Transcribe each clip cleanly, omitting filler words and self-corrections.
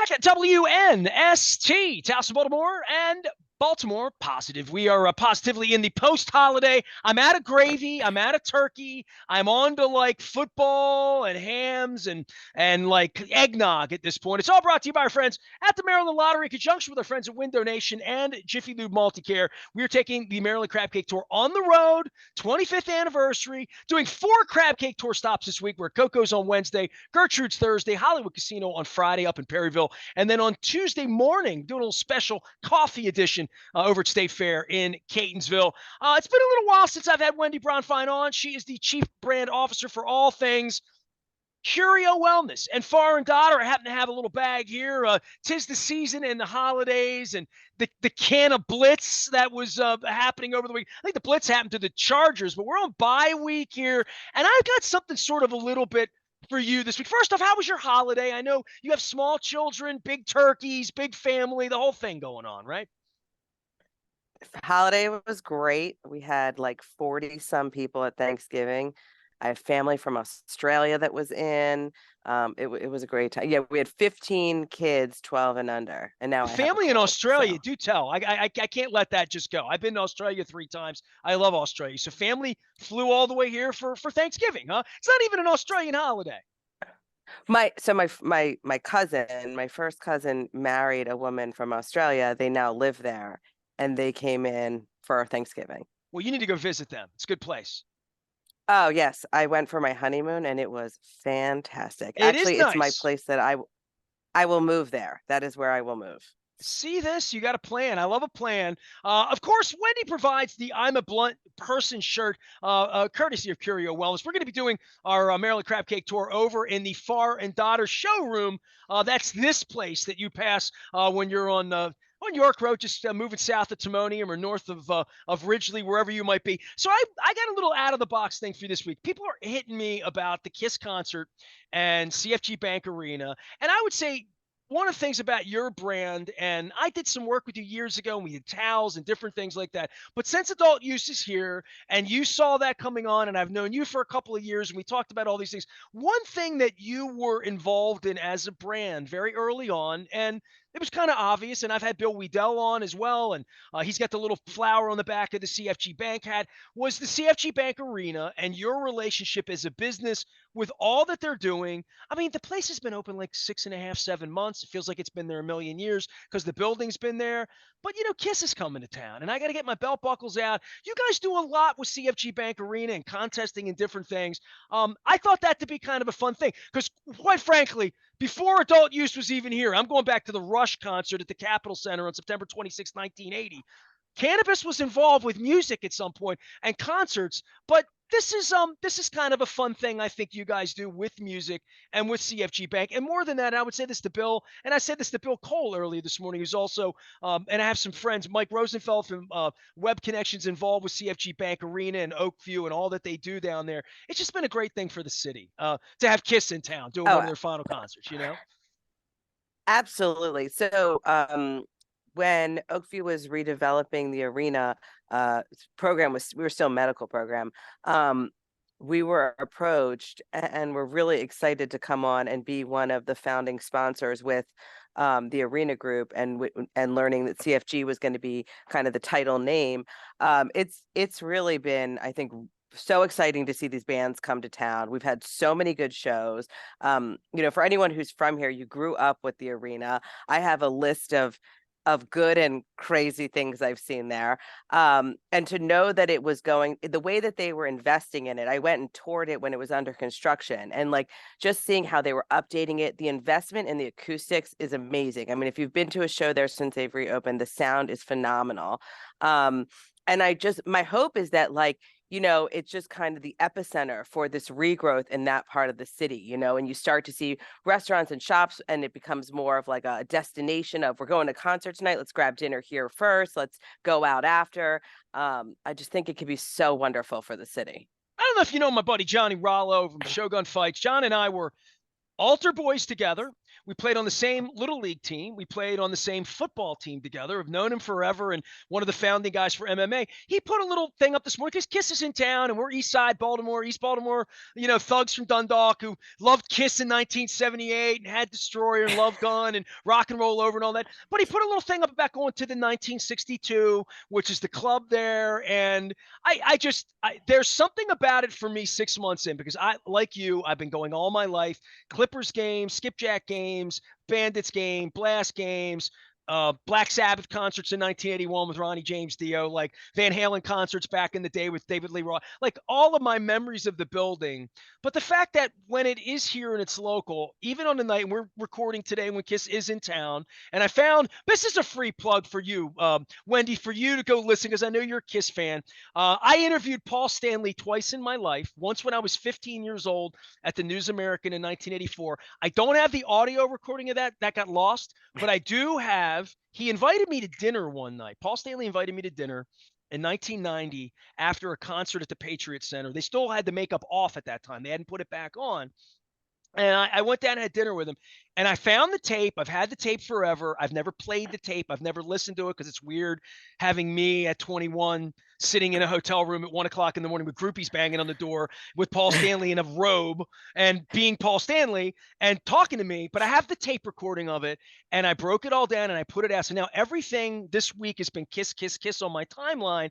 back at WNST, Towson, Baltimore, and Baltimore Positive. We are positively in the post-holiday. I'm out of gravy. I'm out of turkey. I'm on to like football and hams and like eggnog at this point. It's all brought to you by our friends at the Maryland Lottery in conjunction with our friends at Window Nation and Jiffy Lube Multicare. We are taking the Maryland Crab Cake Tour on the road, 25th anniversary, doing 4 Crab Cake Tour stops this week. We're at Coco's on Wednesday, Gertrude's Thursday, Hollywood Casino on Friday up in Perryville, and then on Tuesday morning, doing a little special coffee edition over at State Fair in Catonsville. It's been a little while since I've had Wendy Bronfein on. She is the Chief Brand Officer for all things Curio Wellness. And Far and Daughter, I happen to have a little bag here. 'Tis the season and the holidays and the can of Blitz that was happening over the week. I think the Blitz happened to the Chargers, but we're on bye week here. And I've got something sort of a little bit for you this week. First off, how was your holiday? I know you have small children, big turkeys, big family, the whole thing going on, right? Holiday was great. We had like 40 some people at Thanksgiving. I have family from Australia that was in. It was a great time. Yeah, we had 15 kids, 12 and under. And now I have a Family in cold, Australia, so. do tell. I can't let that just go. I've been to Australia 3 times. I love Australia. So family flew all the way here for Thanksgiving, huh? It's not even an Australian holiday. My cousin, my first cousin married a woman from Australia. They now live there and they came in for Thanksgiving. Well, you need to go visit them. It's a good place. Oh, yes. I went for my honeymoon and it was fantastic. It is Actually, it's my nice. place that I will move there. That is where I will move. See this? You got a plan. I love a plan. Of course, Wendy provides the I'm a Blunt Person shirt, courtesy of Curio Wellness. We're going to be doing our Maryland Crab Cake Tour over in the Far and Daughter showroom. That's this place that you pass when you're on York Road, just moving south of Timonium or north of Ridgely, wherever you might be. So I got a little out of the box thing for you this week. People are hitting me about the Kiss concert and CFG Bank Arena, and I would say one of the things about your brand, and I did some work with you years ago, and we did towels and different things like that. But since adult use is here, and you saw that coming on, and I've known you for a couple of years, and we talked about all these things. One thing that you were involved in as a brand very early on, and it was kind of obvious, and I've had Bill Weedell on as well, and he's got the little flower on the back of the CFG Bank hat, was the CFG Bank Arena and your relationship as a business with all that they're doing. I mean, the place has been open like 6.5, 7 months. It feels like it's been there a million years because the building's been there. But, Kiss is coming to town, and I got to get my belt buckles out. You guys do a lot with CFG Bank Arena and contesting and different things. I thought that to be kind of a fun thing because, quite frankly, before adult use was even here, I'm going back to the Rush concert at the Capitol Center on September 26, 1980. Cannabis was involved with music at some point and concerts, but this is kind of a fun thing I think you guys do with music and with CFG Bank. And more than that, I would say this to Bill, and I said this to Bill Cole earlier this morning, who's also and I have some friends, Mike Rosenfeld from Web Connections, involved with CFG Bank Arena and Oakview and all that they do down there. It's just been a great thing for the city to have Kiss in town doing one Oh, of their final concerts. absolutely. So, when Oakview was redeveloping the arena, program we were still a medical program. We were approached and we're really excited to come on and be one of the founding sponsors with the arena group and learning that CFG was going to be kind of the title name. It's really been, I think, so exciting to see these bands come to town. We've had so many good shows. For anyone who's from here, you grew up with the arena. I have a list of good and crazy things I've seen there. And to know that it was going the way that they were investing in it. I went and toured it when it was under construction, and like just seeing how they were updating it, the investment in the acoustics is amazing. I mean, if you've been to a show there since they've reopened, the sound is phenomenal. And my hope is that it's just kind of the epicenter for this regrowth in that part of the city, and you start to see restaurants and shops, and it becomes more of like a destination of, we're going to concert tonight, let's grab dinner here first, let's go out after. I just think it could be so wonderful for the city. I don't know if you know my buddy Johnny Rollo from Shogun Fights. John and I were altar boys together. We played on the same little league team. We played on the same football team together. I've known him forever, and one of the founding guys for MMA. He put a little thing up this morning because Kiss is in town, and we're East Side Baltimore, East Baltimore. Thugs from Dundalk who loved Kiss in 1978 and had Destroyer and Love Gun and Rock and Roll Over and all that. But he put a little thing up about going to the 1962, which is the club there, and there's something about it for me 6 months in, because like you, I've been going all my life. Clippers games, Skipjack games, Bandits game, Blast games, Black Sabbath concerts in 1981 with Ronnie James Dio, like Van Halen concerts back in the day with David Lee Roth, like all of my memories of the building. But the fact that when it is here and it's local, even on the night, and we're recording today when Kiss is in town, and I found, this is a free plug for you, Wendy, for you to go listen, because I know you're a Kiss fan. I interviewed Paul Stanley twice in my life, once when I was 15 years old at the News American in 1984. I don't have the audio recording of that got lost, but I do have, he invited me to dinner one night. Paul Stanley invited me to dinner in 1990 after a concert at the Patriot Center. They still had the makeup off at that time. They hadn't put it back on. And I went down and had dinner with him, and I found the tape. I've had the tape forever. I've never played the tape. I've never listened to it because it's weird having me at 21 sitting in a hotel room at 1 o'clock in the morning with groupies banging on the door with Paul Stanley in a robe and being Paul Stanley and talking to me. But I have the tape recording of it, and I broke it all down and I put it out. So now everything this week has been Kiss, Kiss, Kiss on my timeline.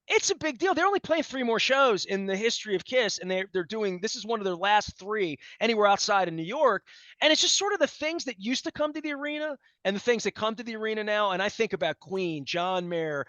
It's a big deal. They're only playing 3 more shows in the history of Kiss, and they're doing, this is one of their last 3 anywhere outside of New York. And it's just sort of the things that used to come to the arena and the things that come to the arena now. And I think about Queen, John Mayer,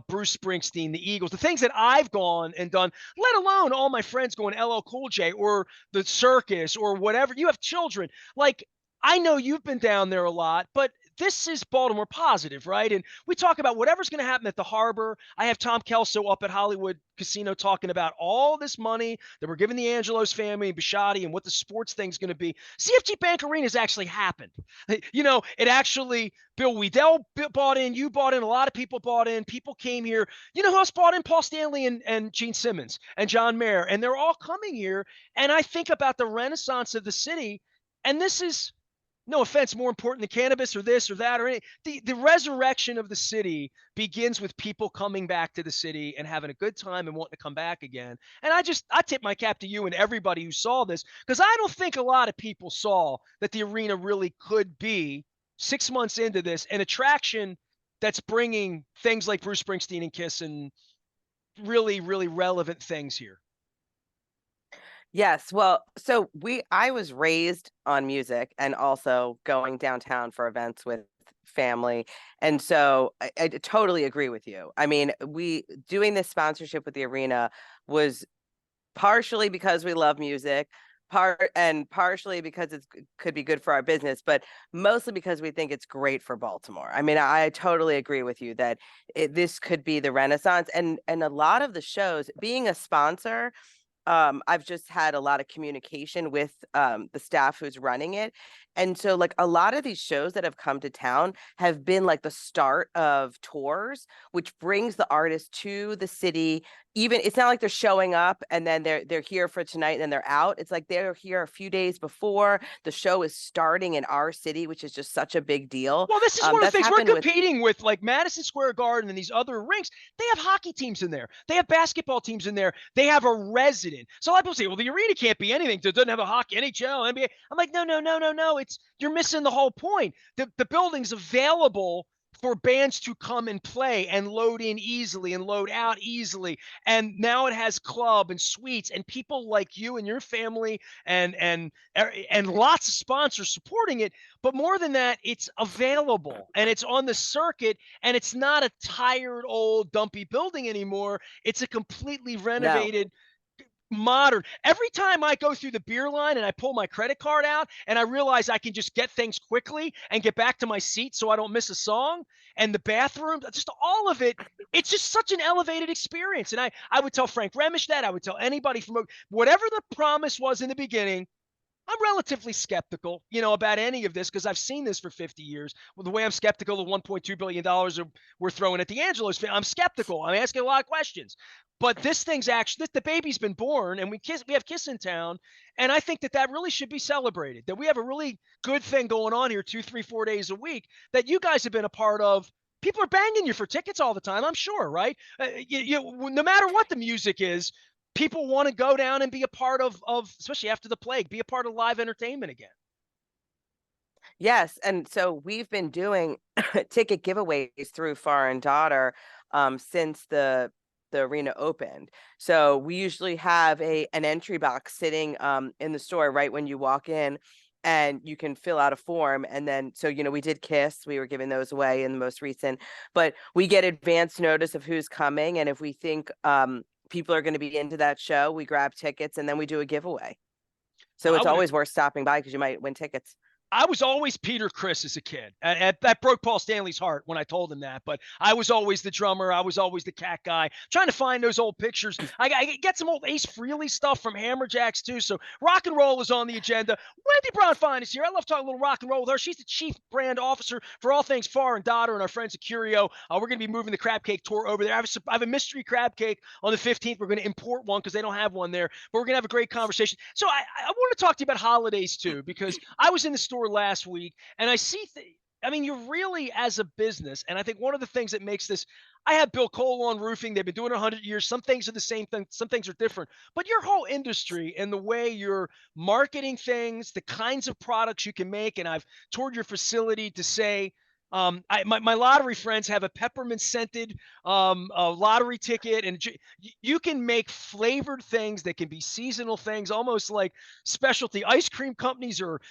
Bruce Springsteen, the Eagles, the things that I've gone and done, let alone all my friends going LL Cool J or the circus or whatever. You have children. Like, I know you've been down there a lot, but this is Baltimore positive, right? And we talk about whatever's going to happen at the Harbor. I have Tom Kelso up at Hollywood Casino talking about all this money that we're giving the Angelos family and Bisciotti and what the sports thing's going to be. CFG Bank Arena has actually happened. It actually, Bill Weedell bought in, you bought in, a lot of people bought in, people came here. You know who else bought in? Paul Stanley and Gene Simmons and John Mayer, and they're all coming here. And I think about the renaissance of the city, and this is, no offense, more important than cannabis or this or that or any. The resurrection of the city begins with people coming back to the city and having a good time and wanting to come back again. And I tip my cap to you and everybody who saw this, because I don't think a lot of people saw that the arena really could be 6 months into this an attraction that's bringing things like Bruce Springsteen and Kiss and really, really relevant things here. Yes. Well, so I was raised on music and also going downtown for events with family. And so I totally agree with you. I mean, doing this sponsorship with the arena was partially because we love music, partially because it could be good for our business, but mostly because we think it's great for Baltimore. I mean, I totally agree with you that this could be the renaissance, and a lot of the shows, being a sponsor, I've just had a lot of communication with the staff who's running it. And so like a lot of these shows that have come to town have been like the start of tours, which brings the artist to the city. Even it's not like they're showing up and then they're here for tonight and then they're out. It's like they're here a few days before the show is starting in our city, which is just such a big deal. Well, this is one of the things we're competing with, like Madison Square Garden and these other rinks. They have hockey teams in there. They have basketball teams in there. They have a resident. So a lot of people say, well, the arena can't be anything. It doesn't have a hockey, NHL, NBA. I'm like, no. You're missing the whole point. The building's available for bands to come and play and load in easily and load out easily. And now it has club and suites and people like you and your family and lots of sponsors supporting it. But more than that, it's available and it's on the circuit, and it's not a tired old dumpy building anymore. It's a completely renovated, modern. Every time I go through the beer line and I pull my credit card out and I realize I can just get things quickly and get back to my seat so I don't miss a song, and the bathroom, just all of it, it's just such an elevated experience. And I would tell Frank Remish that. I would tell anybody from whatever the promise was in the beginning, I'm relatively skeptical, about any of this because I've seen this for 50 years. Well, the way I'm skeptical of $1.2 billion we're throwing at D'Angelo's, I'm skeptical. I'm asking a lot of questions. But this thing's actually, the baby's been born and we have Kiss in town. And I think that that really should be celebrated, that we have a really good thing going on here 2, 3, 4 days a week that you guys have been a part of. People are banging you for tickets all the time, I'm sure, right? No matter what the music is, people want to go down and be a part of especially after the plague, be a part of live entertainment again. Yes, and so we've been doing ticket giveaways through Far and Daughter since the arena opened. So we usually have an entry box sitting in the store right when you walk in, and you can fill out a form. And then, so we did Kiss, we were giving those away in the most recent, but we get advance notice of who's coming, and if we think people are going to be into that show, we grab tickets and then we do a giveaway. So I it's would always worth stopping by because you might win tickets. I was always Peter Criss as a kid. And that broke Paul Stanley's heart when I told him that. But I was always the drummer. I was always the cat guy. Trying to find those old pictures. I get some old Ace Frehley stuff from Hammerjacks too. So rock and roll is on the agenda. Wendy Bronfein is here. I love talking a little rock and roll with her. She's the chief brand officer for all things Far and Daughter and our friends at Curio. We're going to be moving the crab cake tour over there. I have a mystery crab cake on the 15th. We're going to import one because they don't have one there. But we're going to have a great conversation. So I want to talk to you about holidays too, because I was in the store last week and I see, I mean, you're really as a business. And I think one of the things that makes this, I have Bill Cole on roofing. They've been doing it 100 years. Some things are the same thing. Some things are different, but your whole industry and the way you're marketing things, the kinds of products you can make. And I've toured your facility to say, my lottery friends have a peppermint scented a lottery ticket, and you can make flavored things that can be seasonal things, almost like specialty ice cream companies or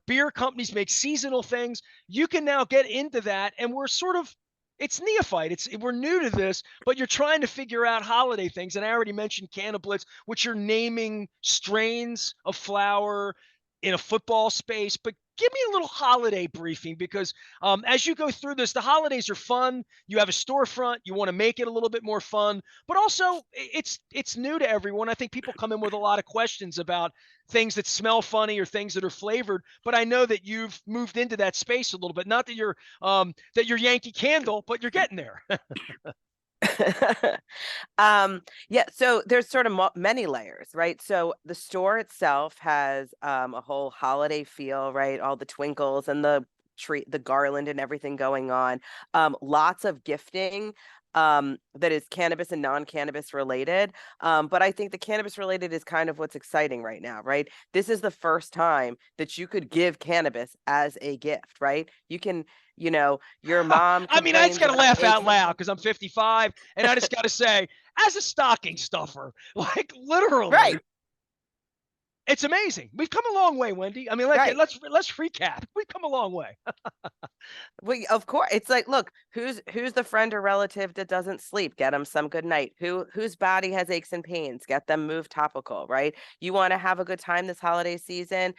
beer companies make seasonal things. You can now get into that, and we're sort of it's neophyte. We're new to this, but you're trying to figure out holiday things. And I already mentioned Cannabis, which you're naming strains of flower in a football space. But give me a little holiday briefing because as you go through this, the holidays are fun. You have a storefront. You want to make it a little bit more fun, but also it's new to everyone. I think people come in with a lot of questions about things that smell funny or things that are flavored. But I know that you've moved into that space a little bit. Not that you're Yankee Candle, but you're getting there. Yeah, so there's sort of many layers, right? So the store itself has a whole holiday feel, right? All the twinkles and the tree, the garland and everything going on. Lots of gifting that is cannabis and non-cannabis related. But I think the cannabis related is kind of what's exciting right now, right? This is the first time that you could give cannabis as a gift, right? You can, your mom I mean, I just complains got to about laugh out eggs. loud because I'm 55, and I just got to say, as a stocking stuffer, like literally, Right, it's amazing. We've come a long way, Wendy. I mean, right. let's recap. We've come a long way. Well, of course, it's like, look, who's the friend or relative that doesn't sleep? Get them some good night. Whose body has aches and pains? Get them moved topical, right? You want to have a good time this holiday season?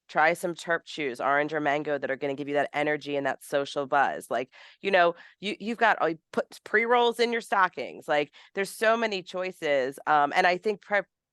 Try some chirp chews, orange or mango, that are going to give you that energy and that social buzz. Like, you've got put pre-rolls in your stockings. Like, there's so many choices. And I think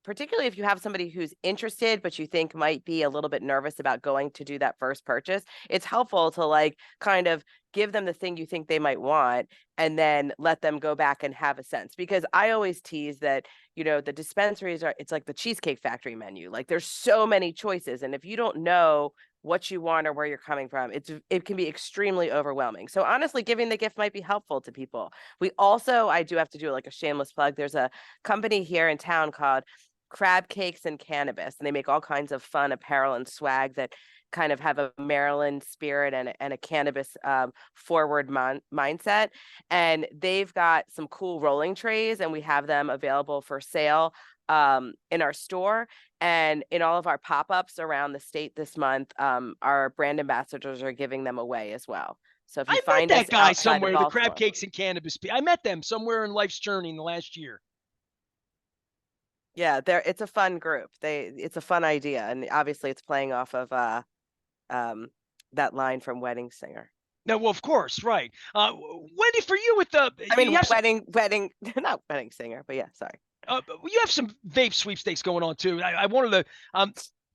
particularly if you have somebody who's interested, but you think might be a little bit nervous about going to do that first purchase, it's helpful to like kind of give them the thing you think they might want and then let them go back and have a sense. Because I always tease that, the dispensaries it's like the Cheesecake Factory menu. Like, there's so many choices. And if you don't know what you want or where you're coming from, it can be extremely overwhelming. So honestly, giving the gift might be helpful to people. I do have to do like a shameless plug. There's a company here in town called Crab Cakes and Cannabis, and they make all kinds of fun apparel and swag that kind of have a Maryland spirit and a cannabis forward mindset. And they've got some cool rolling trays, and we have them available for sale in our store and in all of our pop-ups around the state this month. Our brand ambassadors are giving them away as well. So if you I met find us that guy outside of somewhere. The crab Baltimore, cakes and cannabis. I met them somewhere in life's journey in the last year. yeah, it's a fun group. It's a fun idea, and obviously it's playing off of um that line from Wedding Singer. No, well, of course, right. Wendy, for you with the I mean, you have some wedding, not Wedding Singer, but yeah, sorry. you have some vape sweepstakes going on too. I wanted to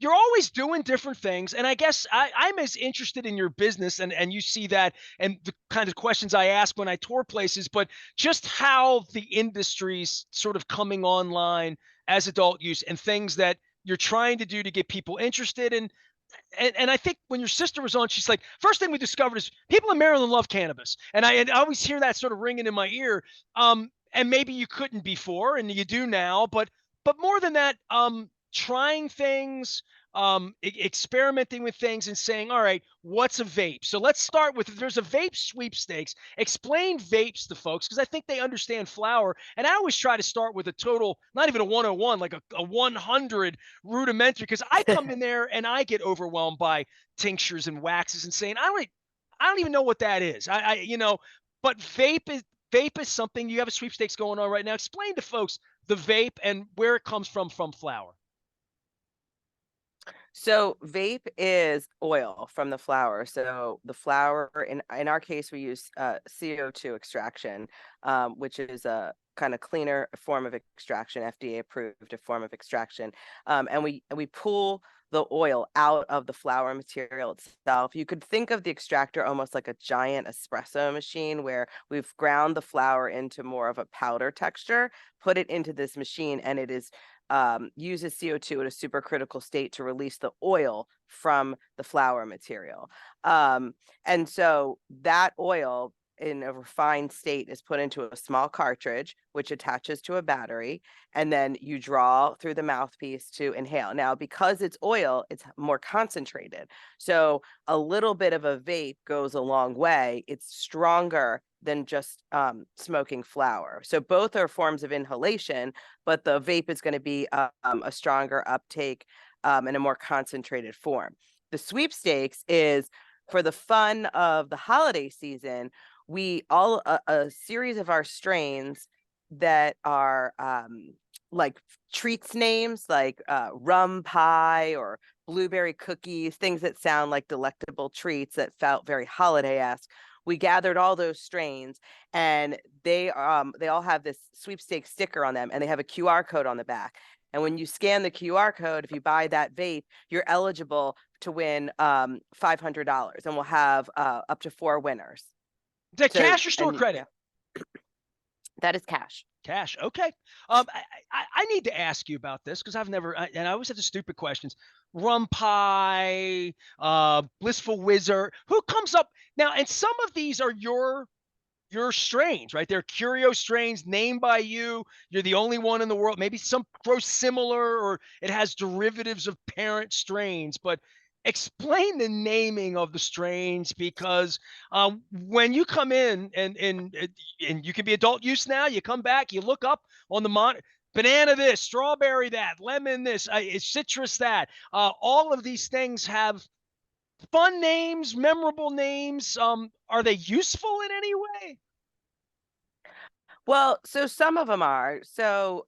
you're always doing different things. And I guess I'm as interested in your business, and you see that and the kind of questions I ask when I tour places, but just how the industry's sort of coming online as adult use and things that you're trying to do to get people interested in. And I think when your sister was on, she's like, first thing we discovered is people in Maryland love cannabis. And I always hear that sort of ringing in my ear. And maybe you couldn't before and you do now, but more than that, trying things, experimenting with things and saying, all right, what's a vape? So let's start with, if there's a vape sweepstakes, explain vapes to folks because I think they understand flower. And I always try to start with a total, not even a 101, like a 100 rudimentary, because I come in there and I get overwhelmed by tinctures and waxes and saying, I don't even know what that is. But vape is something. You have a sweepstakes going on right now. Explain to folks the vape and where it comes from flower. So vape is oil from the flower. So the flower, in our case, we use CO2 extraction, which is a kind of cleaner form of extraction, FDA approved a form of extraction, and we pull the oil out of the flower material itself. You could think of the extractor almost like a giant espresso machine where we've ground the flower into more of a powder texture, put it into this machine, and it is uses CO2 at a supercritical state to release the oil from the flower material. And so that oil in a refined state is put into a small cartridge, which attaches to a battery, and then you draw through the mouthpiece to inhale. Now, because it's oil, it's more concentrated. So a little bit of a vape goes a long way. It's stronger than just smoking flower. So both are forms of inhalation, but the vape is going to be a stronger uptake in a more concentrated form. The sweepstakes is for the fun of the holiday season. We all a series of our strains that are like treats names like rum pie or blueberry cookies, things that sound like delectable treats that felt very holiday-esque. We gathered all those strains, and they all have this sweepstakes sticker on them, and they have a QR code on the back. And when you scan the QR code, if you buy that vape, you're eligible to win $500, and we'll have up to 4 winners. Is that So, cash or store credit? Yeah, that is cash. Cash. Okay. I need to ask you about this because I've never, and I always have the stupid questions. Rum pie, blissful wizard. Who comes up now? And some of these are your strains, right? They're Curio strains named by you. You're the only one in the world. Maybe some grow similar, or it has derivatives of parent strains. But explain the naming of the strains because when you come in and you can be adult use now, you come back, you look up on the monitor. Banana this, strawberry that, lemon this, citrus that. All of these things have fun names, memorable names. Are they useful in any way? Well, so some of them are. So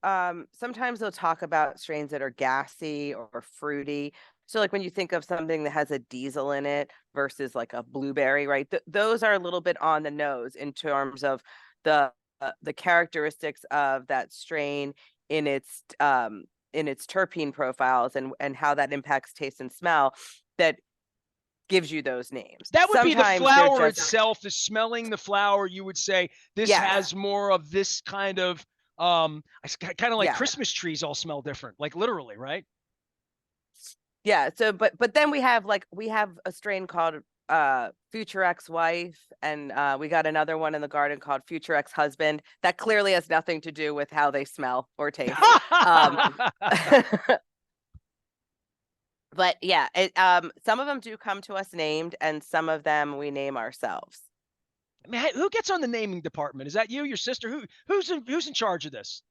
sometimes they'll talk about strains that are gassy or fruity. So like when you think of something that has a diesel in it versus like a blueberry, right? Those are a little bit on the nose in terms of the characteristics of that strain in its terpene profiles and how that impacts taste and smell that gives you those names. That would be the Sometimes they're flower just itself, the smelling the flower. You would say this yes, has more of this kind of kind of like yeah. Christmas trees all smell different, like literally, right? Yeah, so but then we have a strain called Future Ex-Wife, and we got another one in the garden called Future Ex-Husband that clearly has nothing to do with how they smell or taste. But yeah, some of them do come to us named, and some of them we name ourselves. I mean, who gets on the naming department? Is that you, your sister? Who's in charge of this?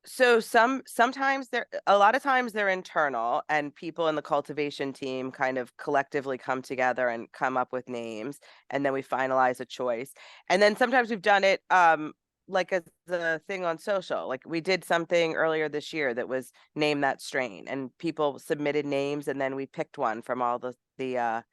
So sometimes a lot of times they're internal, and people in the cultivation team kind of collectively come together and come up with names, and then we finalize a choice. And then sometimes we've done it like as a thing on social. Like we did something earlier this year that was name that strain, and people submitted names, and then we picked one from all the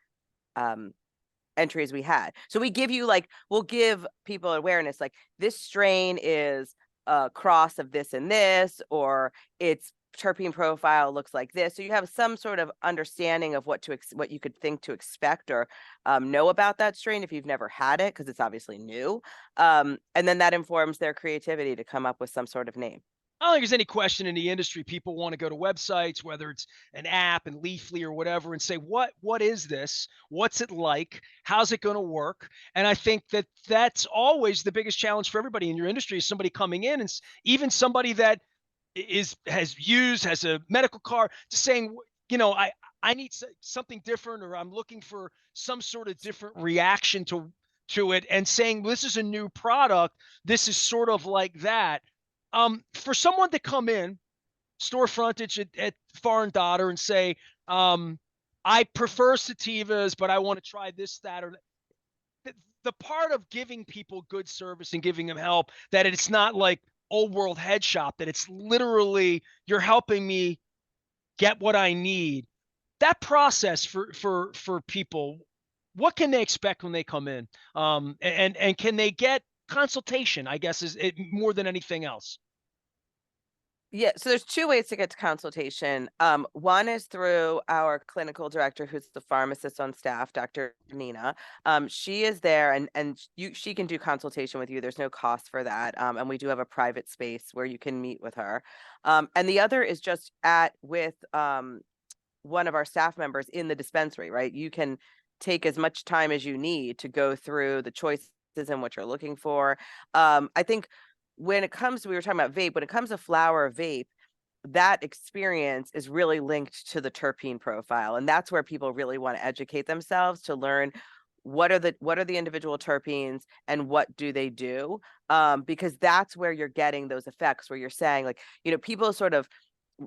entries we had. So we'll give people awareness, like this strain is a cross of this and this, or it's terpene profile looks like this. So you have some sort of understanding of what you could think to expect or know about that strain if you've never had it, because it's obviously new. And then that informs their creativity to come up with some sort of name. I don't think there's any question in the industry. People want to go to websites, whether it's an app and Leafly or whatever, and say, what is this? What's it like? How's it going to work? And I think that that's always the biggest challenge for everybody in your industry, is somebody coming in, and even somebody that has a medical card, just saying, I need something different, or I'm looking for some sort of different reaction to it, and saying, this is a new product. This is sort of like that. For someone to come in, store frontage at Foreign Daughter, and say, I prefer sativas, but I want to try this, that, or the part of giving people good service and giving them help, that it's not like old world head shop, that it's literally, you're helping me get what I need. That process for people, what can they expect when they come in? And can they get consultation, I guess, is it more than anything else? Yeah, so there's two ways to get to consultation. One is through our clinical director, who's the pharmacist on staff, Dr. Nina. She is there, and she can do consultation with you. There's no cost for that, and we do have a private space where you can meet with her. And the other is just with one of our staff members in the dispensary. Right, you can take as much time as you need to go through the choices and what you're looking for. I think when it comes to, we were talking about vape, when it comes to flower vape, that experience is really linked to the terpene profile. And that's where people really want to educate themselves to learn what are the individual terpenes and what do they do? Because that's where you're getting those effects where you're saying, like, people sort of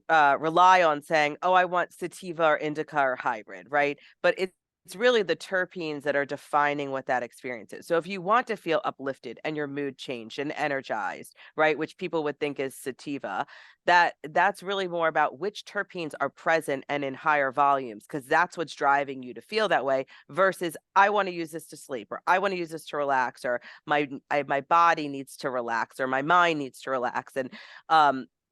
rely on saying, oh, I want sativa or indica or hybrid, right? But it's really the terpenes that are defining what that experience is. So if you want to feel uplifted and your mood changed and energized, right, which people would think is sativa, that's really more about which terpenes are present and in higher volumes, because that's what's driving you to feel that way, versus I want to use this to sleep, or I want to use this to relax, or my body needs to relax, or my mind needs to relax. And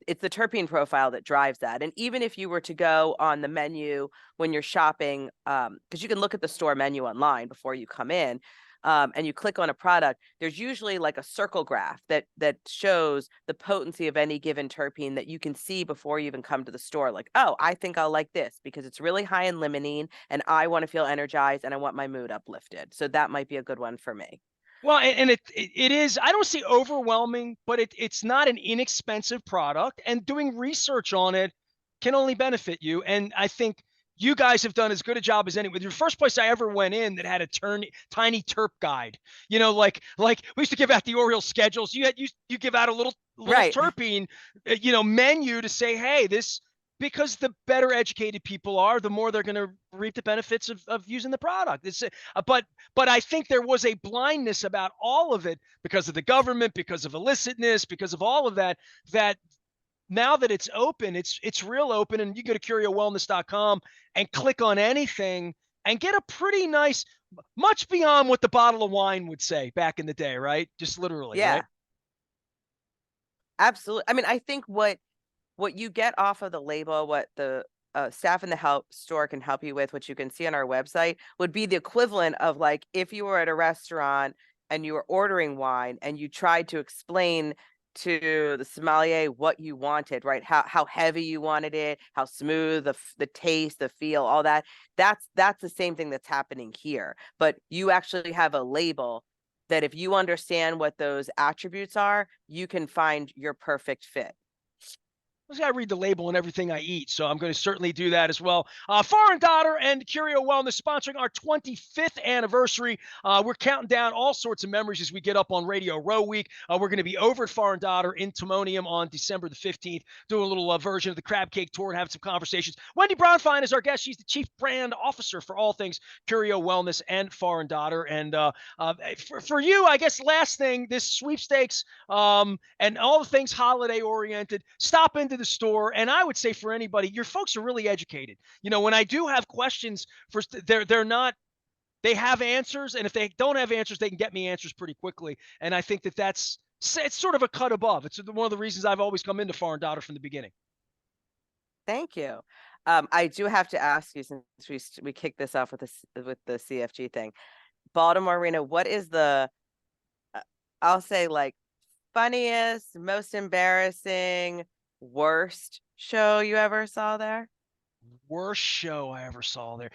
it's the terpene profile that drives that. And even if you were to go on the menu when you're shopping, because you can look at the store menu online before you come in, and you click on a product, there's usually like a circle graph that shows the potency of any given terpene that you can see before you even come to the store. Like, oh, I think I'll like this because it's really high in limonene and I want to feel energized and I want my mood uplifted. So that might be a good one for me. Well, and it is, I don't see overwhelming, but it's not an inexpensive product, and doing research on it can only benefit you. And I think you guys have done as good a job as anyone. The first place I ever went in that had a tiny terp guide, like we used to give out the Oriole schedules. You give out a little Right. terpene, menu to say, hey, this, because the better educated people are, the more they're going to reap the benefits of using the product. But I think there was a blindness about all of it because of the government, because of illicitness, because of all of that, that now that it's open, it's real open, and you go to CurioWellness.com and click on anything and get a pretty nice, much beyond what the bottle of wine would say back in the day, right? Just literally, Yeah, right? absolutely. I mean, I think what you get off of the label, what the staff in the help store can help you with, which you can see on our website, would be the equivalent of, like, if you were at a restaurant and you were ordering wine and you tried to explain to the sommelier what you wanted, right? How heavy you wanted it, how smooth, the taste, the feel, all that. That's the same thing that's happening here. But you actually have a label that if you understand what those attributes are, you can find your perfect fit. I gotta read the label on everything I eat, so I'm going to certainly do that as well. Foreign Daughter and Curio Wellness sponsoring our 25th anniversary. We're counting down all sorts of memories as we get up on Radio Row Week. We're going to be over at Foreign Daughter in Timonium on December the 15th, doing a little version of the Crab Cake Tour and having some conversations. Wendy Bronfein is our guest. She's the Chief Brand Officer for all things Curio Wellness and Foreign Daughter. And for you, I guess, last thing, this sweepstakes and all the things holiday oriented, stop into the store. And I would say for anybody, your folks are really educated. When I do have questions, they're not, they have answers, and if they don't have answers, they can get me answers pretty quickly. And I think it's sort of a cut above. It's one of the reasons I've always come into Foreign Daughter from the beginning. Thank you. I do have to ask you, since we kicked this off with with the CFG thing, Baltimore Arena. What is the uh, I'll say, like, funniest, most embarrassing, worst show you ever saw there? Worst show I ever saw there.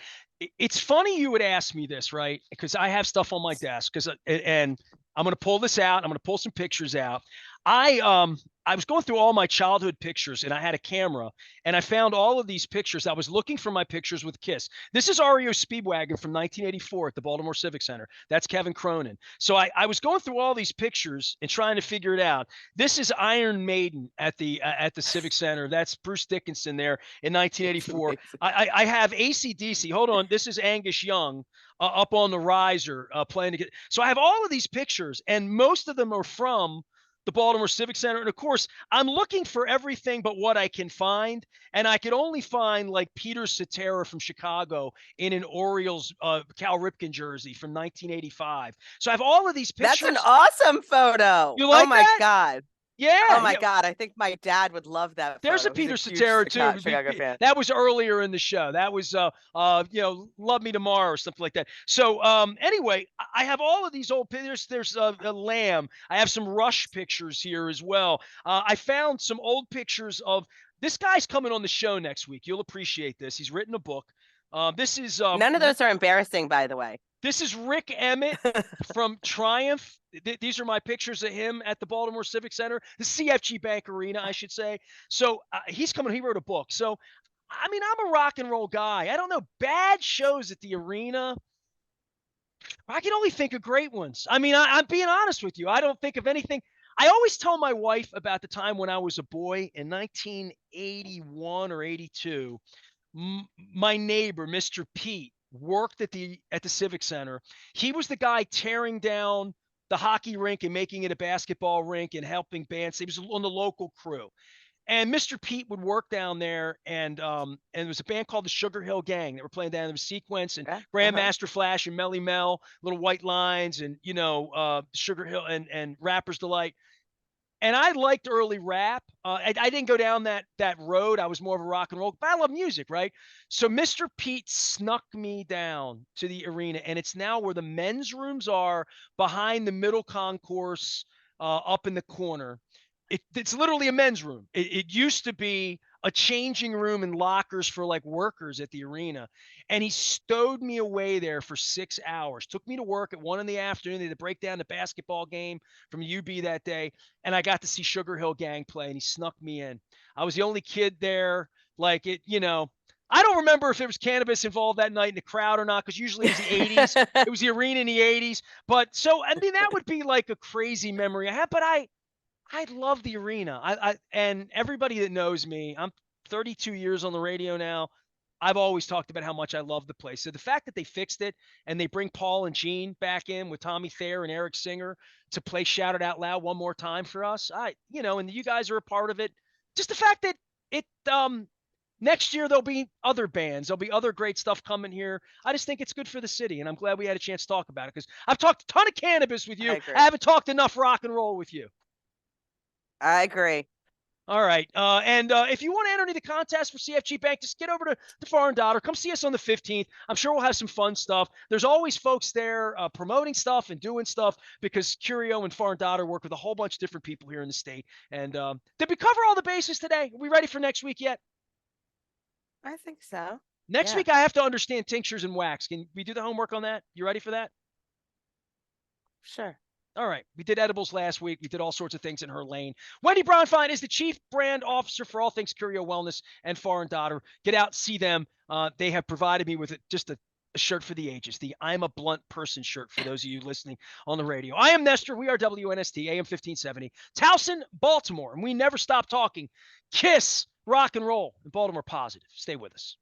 It's funny you would ask me this, right? Because I have stuff on my desk. And I'm going to pull this out. I'm going to pull some pictures out. I was going through all my childhood pictures, and I had a camera, and I found all of these pictures. I was looking for my pictures with Kiss. This is REO Speedwagon from 1984 at the Baltimore Civic Center. That's Kevin Cronin. So I was going through all these pictures and trying to figure it out. This is Iron Maiden at the Civic Center. That's Bruce Dickinson there in It's 1984. amazing. I have AC/DC. Hold on. This is Angus Young up on the riser playing to get. So I have all of these pictures, and most of them are from the Baltimore Civic Center. And of course, I'm looking for everything but what I can find. And I could only find like Peter Cetera from Chicago in an Orioles Cal Ripken jersey from 1985. So I have all of these That's an pictures. awesome photo. You Oh like my that? God. Oh Yeah, my yeah. God. I think my dad would love that There's a photo. He's a Peter huge Cetera too. Chicago fan. That was earlier in the show. That was Love Me Tomorrow or something like that. So anyway, I have all of these old pictures. There's a Lamb. I have some Rush pictures here as well. I found some old pictures of this guy's coming on the show next week. You'll appreciate this. He's written a book. This is None of those are embarrassing, by the way. this is Rick Emmett from Triumph. These are my pictures of him at the Baltimore Civic Center, the CFG Bank Arena, I should say. So he's coming. He wrote a book. So, I mean, I'm a rock and roll guy. I don't know. Bad shows at the arena. I can only think of great ones. I mean, I'm being honest with you. I don't think of anything. I always tell my wife about the time when I was a boy in 1981 or 82. My neighbor, Mr. Pete, worked at the Civic Center. He was the guy tearing down the hockey rink and making it a basketball rink and helping bands. He was on the local crew. And Mr. Pete would work down there, and there was a band called the Sugar Hill Gang that were playing down there with Sequence and Okay. Grandmaster Flash and Melly Mel, Little White Lines, and Sugar Hill and Rapper's Delight. And I liked early rap. I didn't go down that road. I was more of a rock and roll, but I love music, right? So Mr. Pete snuck me down to the arena, and it's now where the men's rooms are behind the middle concourse, up in the corner. It's literally a men's room. It used to be a changing room and lockers for like workers at the arena. And he stowed me away there for 6 hours. Took me to work at 1 in the afternoon. They had to break down the basketball game from UB that day. And I got to see Sugar Hill Gang play, and he snuck me in. I was the only kid there. Like I don't remember if there was cannabis involved that night in the crowd or not, because usually it was the 80s. It was the arena in the 80s. But so, I mean, that would be like a crazy memory I have. But I love the arena. And everybody that knows me, I'm 32 years on the radio now. I've always talked about how much I love the place. So the fact that they fixed it and they bring Paul and Gene back in with Tommy Thayer and Eric Singer to play Shout It Out Loud one more time for us, and you guys are a part of it. Just the fact that it next year there'll be other bands, there'll be other great stuff coming here. I just think it's good for the city, and I'm glad we had a chance to talk about it, because I've talked a ton of cannabis with you. I agree. I haven't talked enough rock and roll with you. I agree. All right. And if you want to enter any of the contests for CFG Bank, just get over to the Foreign Daughter. Come see us on the 15th. I'm sure we'll have some fun stuff. There's always folks there promoting stuff and doing stuff, because Curio and Foreign Daughter work with a whole bunch of different people here in the state. And did we cover all the bases today? Are we ready for next week yet? I think so. Next week, I have to understand tinctures and wax. Can we do the homework on that? You ready for that? Sure. All right. We did edibles last week. We did all sorts of things in her lane. Wendy Bronfein is the Chief Brand Officer for all things Curio Wellness and Foreign Daughter. Get out, see them. They have provided me with just a shirt for the ages, the I'm a Blunt Person shirt for those of you listening on the radio. I am Nestor. We are WNST, AM 1570, Towson, Baltimore, and we never stop talking. Kiss, rock and roll, and Baltimore positive. Stay with us.